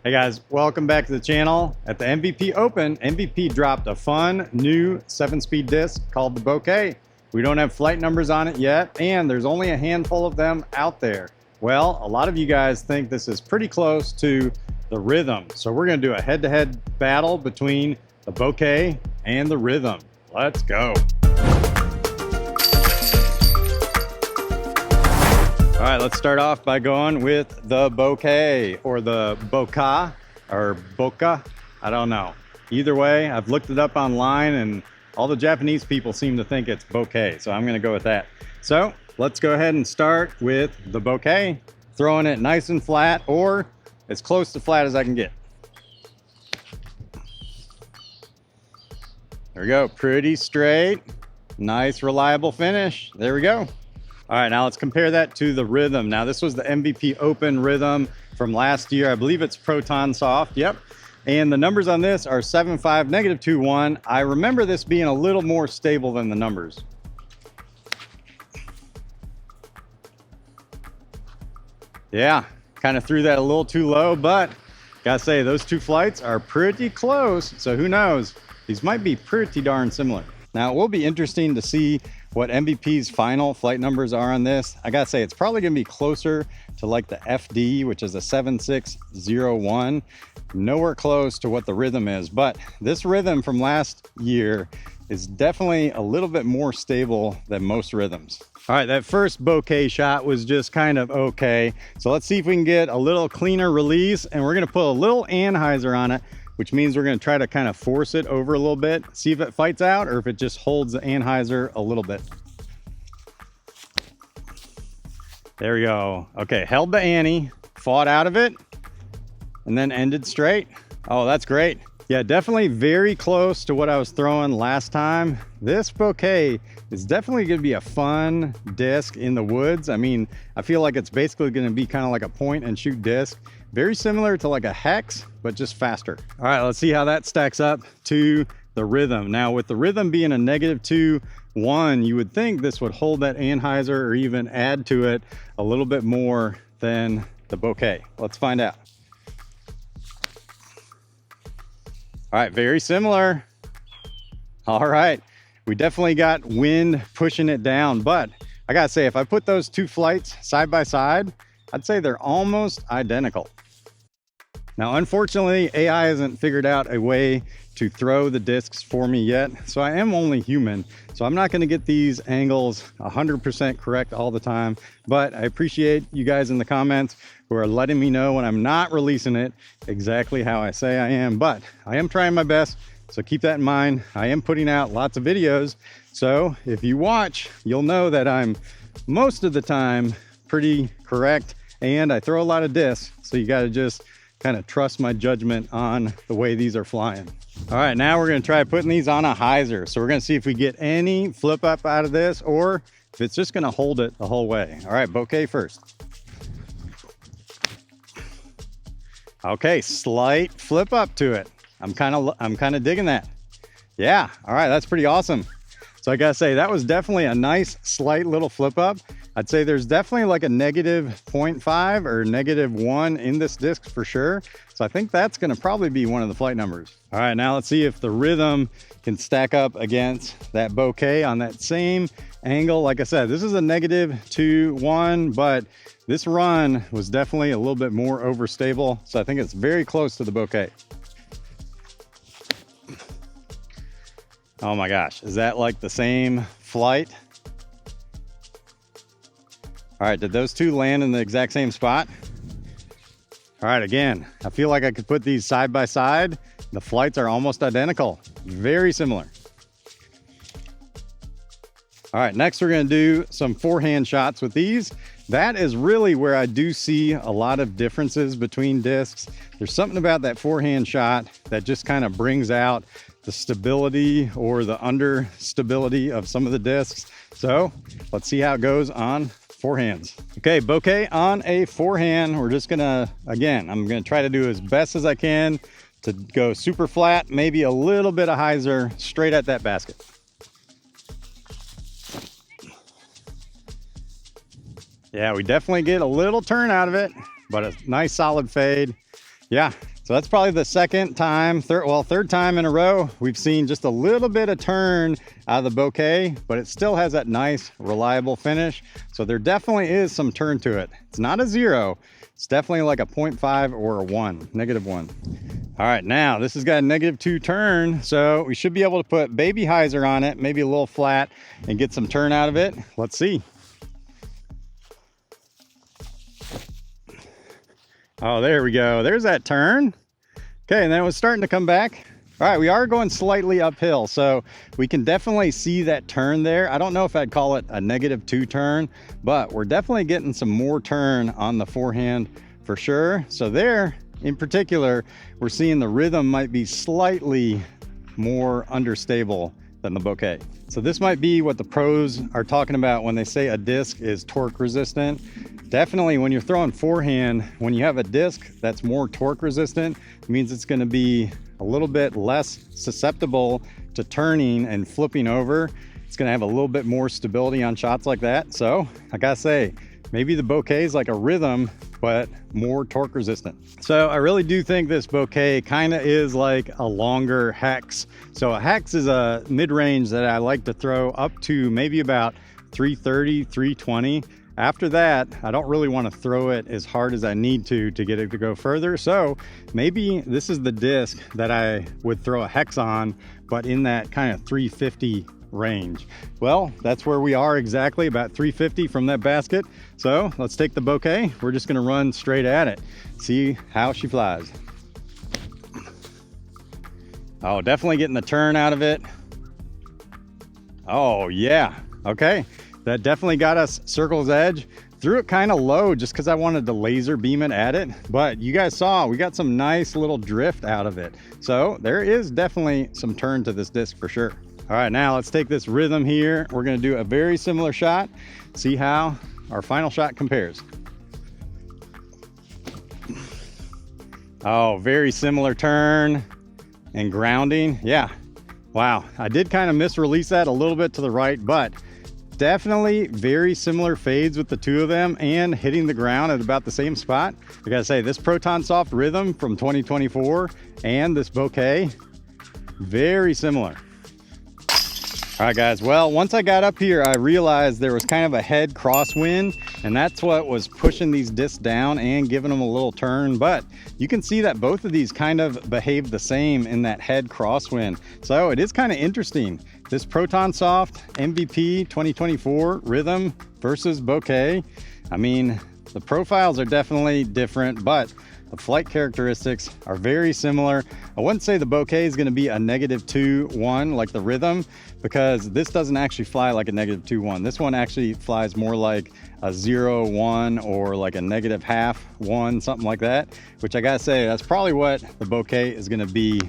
Hey guys, welcome back to the channel. At the MVP Open, MVP dropped a fun new 7-speed disc called the Bokeh. We don't have flight numbers on it yet, and there's only a handful of them out there. Well, a lot of you guys think this is pretty close to the Rhythm, so we're going to do a head-to-head battle between the Bokeh and the Rhythm. Let's go. All right, let's start off by going with the Bokeh, or the Bokeh, or Bokeh, I don't know. Either way, I've looked it up online and all the Japanese people seem to think it's Bokeh, so I'm gonna go with that. So let's go ahead and start with the Bokeh, throwing it nice and flat, or as close to flat as I can get. There we go, pretty straight, nice reliable finish. There we go. All right, now let's compare that to the Rhythm. Now this was the MVP Open Rhythm from last year. I believe it's Proton Soft, yep. And the numbers on this are 7.5, -2.1. I remember this being a little more stable than the numbers. Yeah, kind of threw that a little too low, but gotta say, those two flights are pretty close. So who knows? These might be pretty darn similar. Now it will be interesting to see what MVP's final flight numbers are on this. I gotta say, it's probably gonna be closer to like the FD, which is a 7601. Nowhere close to what the Rhythm is, but this Rhythm from last year is definitely a little bit more stable than most Rhythms. All right, that first Bokeh shot was just kind of okay. So let's see if we can get a little cleaner release, and we're gonna put a little Annheiser on it, which means we're going to try to kind of force it over a little bit, see if it fights out or if it just holds the Annheiser a little bit. There we go. Okay, held the Annie, fought out of it, and then ended straight. Oh, that's great. Yeah, definitely very close to what I was throwing last time. This Bokeh is definitely going to be a fun disc in the woods. I mean, I feel like it's basically going to be kind of like a point and shoot disc. Very similar to like a hex, but just faster. All right, let's see how that stacks up to the Rhythm. Now with the Rhythm being a -2.1, you would think this would hold that Annheiser or even add to it a little bit more than the Bokeh. Let's find out. All right, very similar. All right, we definitely got wind pushing it down, but I gotta say, if I put those two flights side by side, I'd say they're almost identical. Now, unfortunately, AI hasn't figured out a way to throw the discs for me yet, so I am only human. So I'm not gonna get these angles 100% correct all the time, but I appreciate you guys in the comments who are letting me know when I'm not releasing it exactly how I say I am, but I am trying my best, so keep that in mind. I am putting out lots of videos, so if you watch, you'll know that I'm most of the time pretty correct, and I throw a lot of discs, so you gotta just kind of trust my judgment on the way these are flying. All right, now we're gonna try putting these on a Hyser. So we're gonna see if we get any flip up out of this or if it's just gonna hold it the whole way. All right, Bokeh first. Okay, slight flip up to it. I'm kind of digging that. Yeah, all right, that's pretty awesome. So I gotta say, that was definitely a nice slight little flip up. I'd say there's definitely like a -0.5 or -1 in this disc for sure. So I think that's gonna probably be one of the flight numbers. All right, now let's see if the Rhythm can stack up against that Bokeh on that same angle. Like I said, this is a -2.1, but this run was definitely a little bit more overstable. So I think it's very close to the Bokeh. Oh my gosh, is that like the same flight? All right, did those two land in the exact same spot? All right, again, I feel like I could put these side by side. The flights are almost identical, very similar. All right, next we're gonna do some forehand shots with these. That is really where I do see a lot of differences between discs. There's something about that forehand shot that just kind of brings out the stability or the understability of some of the discs. So let's see how it goes on forehands. Okay, Bokeh on a forehand. We're just gonna, again, I'm gonna try to do as best as I can to go super flat, maybe a little bit of Hyser straight at that basket. Yeah, we definitely get a little turn out of it, but a nice solid fade. Yeah, so that's probably the third time in a row we've seen just a little bit of turn out of the Bokeh, but it still has that nice reliable finish. So there definitely is some turn to it. It's not a 0, it's definitely like a 0.5 or a 1, -1. All right, now this has got a -2 turn, so we should be able to put baby Hyser on it, maybe a little flat, and get some turn out of it. Let's see. Oh, there we go. There's that turn. Okay, and then it was starting to come back. All right, we are going slightly uphill, so we can definitely see that turn there. I don't know if I'd call it a -2 turn, but we're definitely getting some more turn on the forehand for sure. So there, in particular, we're seeing the rhythm might be slightly more understable than the Bokeh. So this might be what the pros are talking about when they say a disc is torque resistant. Definitely when you're throwing forehand, when you have a disc that's more torque resistant, it means it's going to be a little bit less susceptible to turning and flipping over. It's going to have a little bit more stability on shots like that. So I gotta say, maybe the Bokeh is like a rhythm, but more torque resistant. So I really do think this Bokeh kind of is like a longer hex. So a hex is a mid-range that I like to throw up to maybe about 330, 320. After that, I don't really want to throw it as hard as I need to get it to go further. So maybe this is the disc that I would throw a hex on, but in that kind of 350 range. Well, that's where we are exactly, about 350 from that basket. So let's take the Bokeh. We're just gonna run straight at it, see how she flies. Oh, definitely getting the turn out of it. Oh yeah, okay. That definitely got us circle's edge. Threw it kind of low just because I wanted to laser beam it at it, but you guys saw we got some nice little drift out of it. So there is definitely some turn to this disc for sure. All right, now let's take this rhythm here. We're gonna do a very similar shot, see how our final shot compares. Oh, very similar turn and grounding. Yeah, wow. I did kind of misrelease that a little bit to the right, but definitely very similar fades with the two of them and hitting the ground at about the same spot. I gotta say, this Proton Soft rhythm from 2024 and this Bokeh, very similar. All right, guys, well, once I got up here, I realized there was kind of a head crosswind, and that's what was pushing these discs down and giving them a little turn. But you can see that both of these kind of behave the same in that head crosswind. So it is kind of interesting. This Proton Soft MVP 2024 rhythm versus Bokeh. I mean, the profiles are definitely different, but the flight characteristics are very similar. I wouldn't say the Bokeh is going to be a -2-1 like the rhythm, because this doesn't actually fly like a -2-1. This one actually flies more like a 0-1 or like a -1/2-1, something like that, which I gotta say, that's probably what the Bokeh is going to be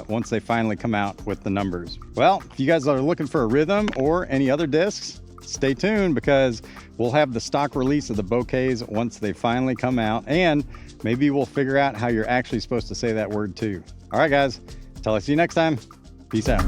once they finally come out with the numbers. Well, if you guys are looking for a rhythm or any other discs, stay tuned, because we'll have the stock release of the Bokehs once they finally come out, and maybe we'll figure out how you're actually supposed to say that word too. All right, guys, till I see you next time, peace out.